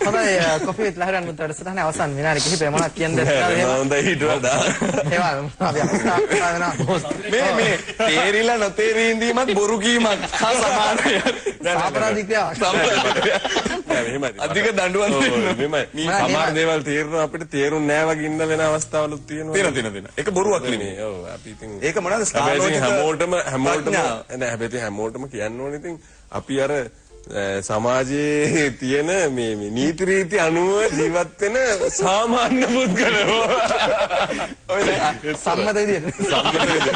හොඳයි කොපි විත් ලහරන් මුත් වැඩසටහනේ අවසන් විනාඩි කිහිපයක් මොනවද කියන්නේ හොඳයි හිටවලා ඒවල් අපි මේ තේරිලා නොතේරී ඉඳීමත් බොරු කීමක් හා සමානයි. අපරාධිකයක්. අධික දඬුවම් දෙන්න. සමහර දේවල් තේරෙනවා අපිට තේරුන්නේ නැහැ වගේ ඉන්න වෙන අවස්ථාවලුත් තියෙනවා. තියෙන. ඒක බොරුවක් නෙමෙයි. ඔව් අපි ඉතින් ඒක මොනවාද ස්ථානෝචිත හැමෝටම නෑ හැබැයි හැමෝටම කියන්න ඕනේ ඉතින් අපි අර සමාජයේ තියෙන මේ නීති රීති අනුව ජීවත් වෙන සාමාන්‍ය පුද්ගලයෝ. ඔය සම්මත විදියට.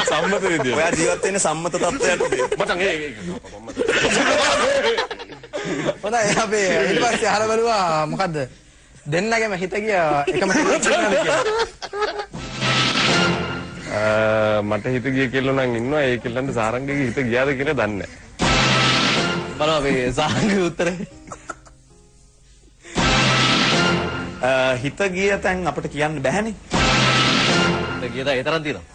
සම්මත විදියට. ඔයා ජීවත් වෙන්නේ සම්මත තත්ත්වයකට. මචං ඒක හොඳයි අපි ඊට පස්සේ අහලා බලුවා මොකද්ද දෙන්නගෙම හිත ගිය එකම කෙනෙක් ඉන්නවද කියලා. මට හිත ගිය කෙල්ලෝ නම් ඉන්නවා. ඒ කෙල්ලන්ට සාරංගගේ හිත ගියාද කියලා දන්නේ නැහැ. බලමු අපි සාරංගගේ උත්තරේ. හිත ගිය තැන් අපිට කියන්න බෑනේ. හිත ගිය තැන් ඒ තරම් තියෙනවා.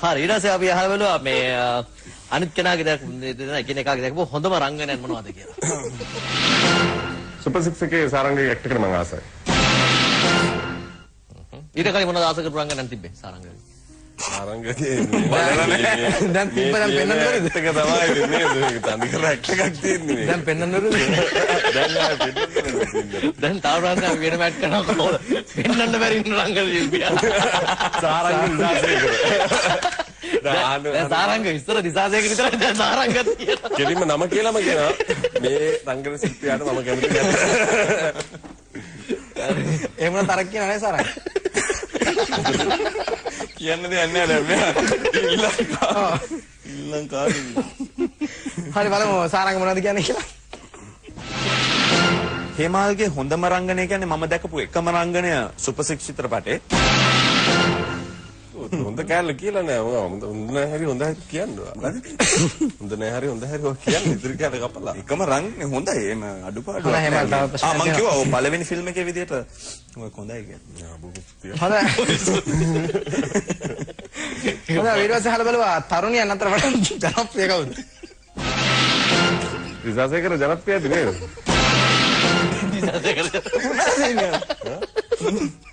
හරි ඊට පස්සේ අපි අහලා බලුවා මේ අනිත් කෙනාගේ එකිනෙකාගේ දැක්කම හොඳම රංගනයන් මොනවද කියලා. සුපර් 6 එකේ සාරංගගේ ඇක්ට් එකට මම ආසයි. ඊට කලින් මොනවද ආස කරපු රංගනයන් තිබ්බේ සාරංගගේ? සාරංගගේ දැන් තිබ්බ දැන් පෙන්වන්න බැරිද? ඒක තමයි ඉන්නේ මේක තනි කර ඇක්ට් එකක් තියෙන්නේ. දැන් පෙන්වන්න බැරිද? දැන් ආයෙ පෙන්වන්න. දැන් තාවරන්න වෙන මැට් කරනවා කොහොමද? පෙන්වන්න බැරි ඉන්න රංගන ශිල්පියා. සාරංග සාරංග ඉස්සර දිසාසේක විතරයි දැන් සාරංගත් කියනවා. කෙලින්ම නම කියලාම කියනවා මේ රංගන ශිල්පියාට මම කැමති නැහැ. එහෙම නම් තරක් කියනවා නේ සාරංග. කියන්න දෙයක් නැහැ නේද? ඊළඟ කාලේ. හරි බලමු සාරංග මොනවද කියන්නේ කියලා. හේමාල්ගේ හොඳම රංගනය කියන්නේ මම දැකපු එකම රංගනය සුපර් 6 චිත්‍රපටයේ. හොඳ කැලල කියලා නෑ. හොඳ නෑ හරි හොඳ හරි කියනවා. හොඳ නෑ හරි හොඳ හරි ඔය කියන්නේ ඉතින් කැලල කපලා. එකම රංගනේ හොඳයි. එම අඩුපාඩු. හොඳයි හේමල් තව ප්‍රශ්නයක්. මම කිව්වා ඔය පළවෙනි ෆිල්ම් එකේ විදිහට ඔය හොඳයි කියන්නේ. හොඳයි. හොඳයි ඊට පස්සේ අහලා බලුවා තරුණියන් අතර වඩා ජනප්‍රිය කවුද? දිසාසේකර ජනප්‍රියද නේද?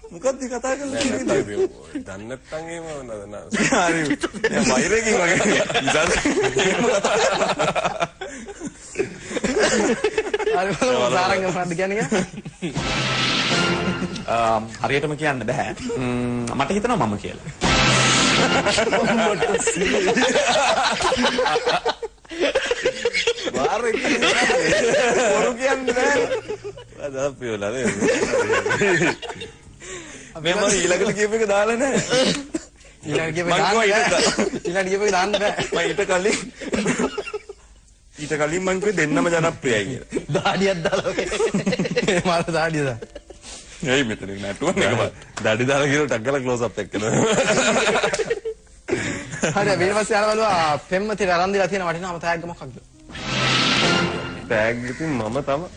මොකක්ද කතා කරන්නේ? දන්නේ නැත්නම් එහෙම නෑ. හරි. දැන් වෛරකින් වගේ හරි බලමු සාරංග මොනවද කියන්නේ? හරියටම කියන්න බෑ. මට හිතෙනවා මම කියලා. වාරේ පොරු කියන්නේ නෑ. අදාපියලා නේද? මේ මම ඊළඟට කියපු එක දාලා නැහැ. ඊළඟට කියපු එක දාන්න බෑ. මම ඊට කලින් මං කිව්වේ දෙන්නම ජනප්‍රියයි කියලා. දාඩියක් දාලා වගේ. මාර දාඩිය දා. එයි මෙතන නටුවන්නේ එක දඩි දාලා කියලා ටක් ගාලා ක්ලෝස් අප් එක කරනවා. හරි ඊට පස්සේ අර බලුවා පෙම්මතිට අරන් දීලා තියෙන වටිනාම තෑග්ග මොකක්ද? ටැග් ඉතින් මම තමයි.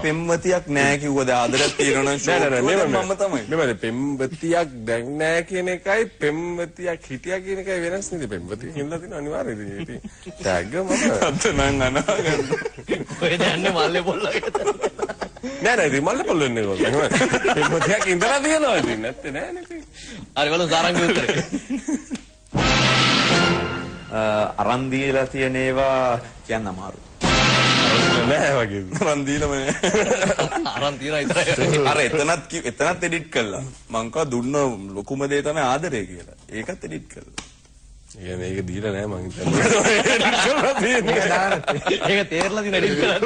පෙම්වතියක් නෑ කිව්වද ආදරයක් තියෙනවා නම් මම තමයි. නෙමෙයි පෙම්වතියක් දැන් නෑ කියන එකයි පෙම්වතියක් හිටියා කියන එකයි වෙනස් නේද? පෙම්වතිය හින්දා තියෙන අනිවාර්යයි ඉතින්. ටැග් මම අත නං අනාගන්න. ඔය දැන්නේ මල්ලේ පොල්ලගේ. නෑ ඉතින් මල්ලේ පොල් වෙන්නේ කොහොමද? පෙම්වතියක් ඉඳලා තියෙනවා ඉතින් නැත්තේ නෑනේ ඉතින්. හරි බලමු සාරංගගේ උත්තරේ. අරන් දීලා තියෙන ඒවා කියන්න අමාරුයි. නෑ වගේ. අරන් දීලාම නෑ. අරන් තියලා විතරයි. අර එතනත් එඩිට් කළා. මං කව දුන්න ලොකුම දේ තමයි ආදරය කියලා. ඒකත් එඩිට් කළා. ඒ මේක දීලා නෑ මං හිතන්නේ. ඒක තේරලා දින එඩිට් කළා.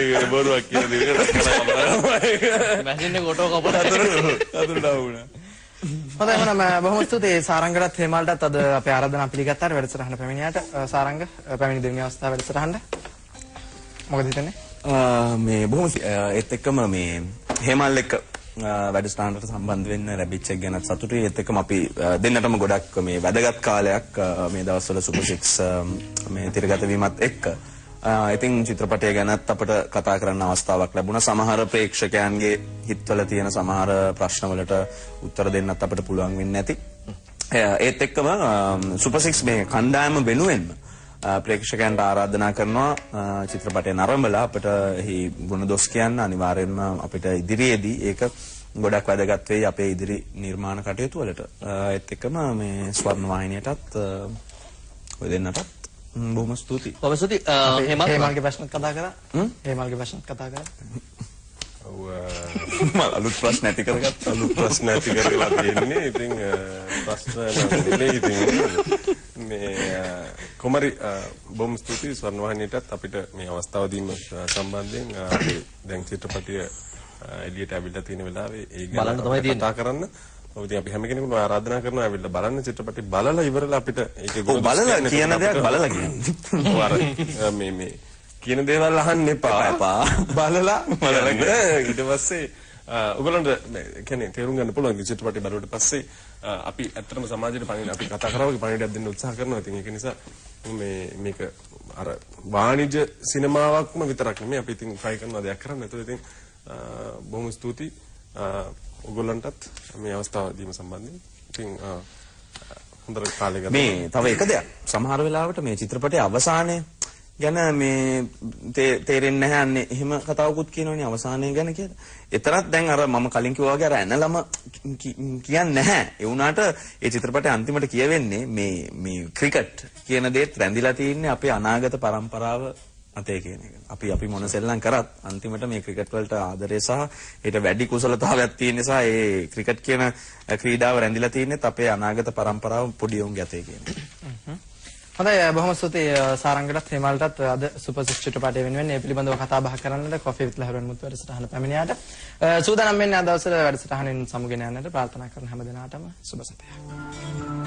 ඒක බොරුවක් කියලා දෙවියන් කපලා. මැෂින් එක ඔටෝ කපලා අතුරු ඩවුනා. හොඳයි එහෙනම් බොහොම ස්තුතියි සාරංගටත් හේමල්ටත් අද අපේ ආරාධනාව පිළිගත්තාට වැඩසටහන පැමිණියාට සාරංග පැමිණි දෙවෙනි අවස්ථාව වැඩසටහනට මොකද හිතන්නේ? මේ බොහොම ඒත් එක්කම මේ හේමල් එක්ක වැඩසටහනට සම්බන්ධ වෙන්න ලැබිච්ච එක ගැන සතුටුයි. ඒත් එක්කම අපි දෙන්නටම ගොඩක් මේ වැදගත් කාලයක් මේ දවස්වල සුපර් 6 මේ තිරගත වීමත් එක්ක ඉතින් චිත්‍රපටය ගැනත් අපිට කතා කරන්න අවස්ථාවක් ලැබුණා. සමහර ප්‍රේක්ෂකයන්ගේ හිතවල තියෙන සමහර ප්‍රශ්න වලට උත්තර දෙන්නත් අපිට පුළුවන් වෙන්නේ නැති. ඒත් එක්කම සුපර් 6 මේ කණ්ඩායම වෙනුවෙන්ම ප්‍රේක්ෂකයන්ට ආරාධනා කරනවා චිත්‍රපටය නරඹලා අපිට එහි ගුණ දොස් කියන්න අනිවාර්යෙන්ම අපිට ඉදිරියේදී ඒක ගොඩක් වැදගත් වෙයි අපේ ඉදිරි නිර්මාණ කටයුතු වලට. ඒත් එක්කම මේ ස්වර්ණ වාහිනියටත් ඔය දෙන්නටත් බොහොම ස්තුතියි. බොහොම ස්තුතියි. හේමල්ගේ ප්‍රශ්නත් කතා කරා. හේමල්ගේ ප්‍රශ්නත් කතා කරා. අලුත් ප්‍රශ්න ඇති කරගත්ත අලුත් ප්‍රශ්න ඇති කරලා තියෙන්නේ. ඉතින් ප්‍රශ්න නෙමෙයි ඉතින් මේ කොමරි බොහොම ස්තුතියි ස්වර්ණ වාහිනියටත් අපිට මේ අවස්ථාව දීම සම්බන්ධයෙන් අපි දැන් චිත්‍රපටිය එළියට ඇවිල්ලා තියෙන වෙලාවේ ඒ ගැන කතා කරන්න. ඔව් ඉතින් අපි හැම කෙනෙකුම ආරාධනා කරනවා ඇවිල්ලා බලන්න චිත්‍රපටි බලලා ඉවරලා අපිට ඒකේ ගුණ බලලා කියන දේක් බලලා කියන්නේ. මේ කියන දේවල් අහන්න එපා. බලලා ඊට පස්සේ ඔයගොල්ලන්ට කියන්නේ තේරුම් ගන්න පුළුවන් චිත්‍රපටි බලුවට පස්සේ අපි ඇත්තටම සමාජයට පණිවිඩ අපි කතා කරා වගේ පණිවිඩයක් දෙන්න උත්සාහ කරනවා. ඉතින් ඒක නිසා මේක අර වාණිජ්‍ය සිනමාවක්ම විතරක් නෙමෙයි අපි ඉතින් try කරනවා දෙයක් කරන්න. ඒතකොට ඉතින් බොහොම ස්තුතියි ඔයගොල්ලන්ටත් මේ අවස්ථාව දීම සම්බන්ධයෙන්. ඉතින් හොඳට කාලය ගත. මේ තව එක දෙයක්. සමහර වෙලාවට මේ චිත්‍රපටයේ අවසානයේ ගැන මේ තේරෙන්නේ නැහැ අන්නේ එහෙම කතාවකුත් කියනවනේ අවසානයේ ගැන කියලා. එතරම් දැන් අර මම කලින් කිව්වා වගේ අර ඇනලම කියන්නේ නැහැ. ඒ වුණාට ඒ චිත්‍රපටයේ අන්තිමට කියවෙන්නේ මේ ක්‍රිකට් කියන දේත් රැඳිලා තියෙන්නේ අපේ අනාගත පරම්පරාව අතේ කියන එක. අපි මොන සෙල්ලම් කරත් අන්තිමට මේ ක්‍රිකට් වලට ආදරය සහ ඊට වැඩි කුසලතාවයක් තියෙන නිසා ඒ ක්‍රිකට් කියන ක්‍රීඩාව රැඳිලා තියෙන්නේත් අපේ අනාගත පරම්පරාව පොඩි උන්ගේ අතේ කියන එක. හොඳයි බොහොම ස්තුතියි සාරංගටත් හේමල්ටත් අද සුපර් සික්ස් චිත්‍රපටය වෙනුවෙන් මේ පිළිබඳව කතා බහ කරන්නට කොෆි විත් ලහරුවන් මුත් වැඩසටහන පැමිණියාට සූදානම් වෙන්නේ අද දවසේ වැඩසටහනින් සමුගෙන යන්නට ප්‍රාර්ථනා කරන හැම දිනාටම සුබ සතියක්.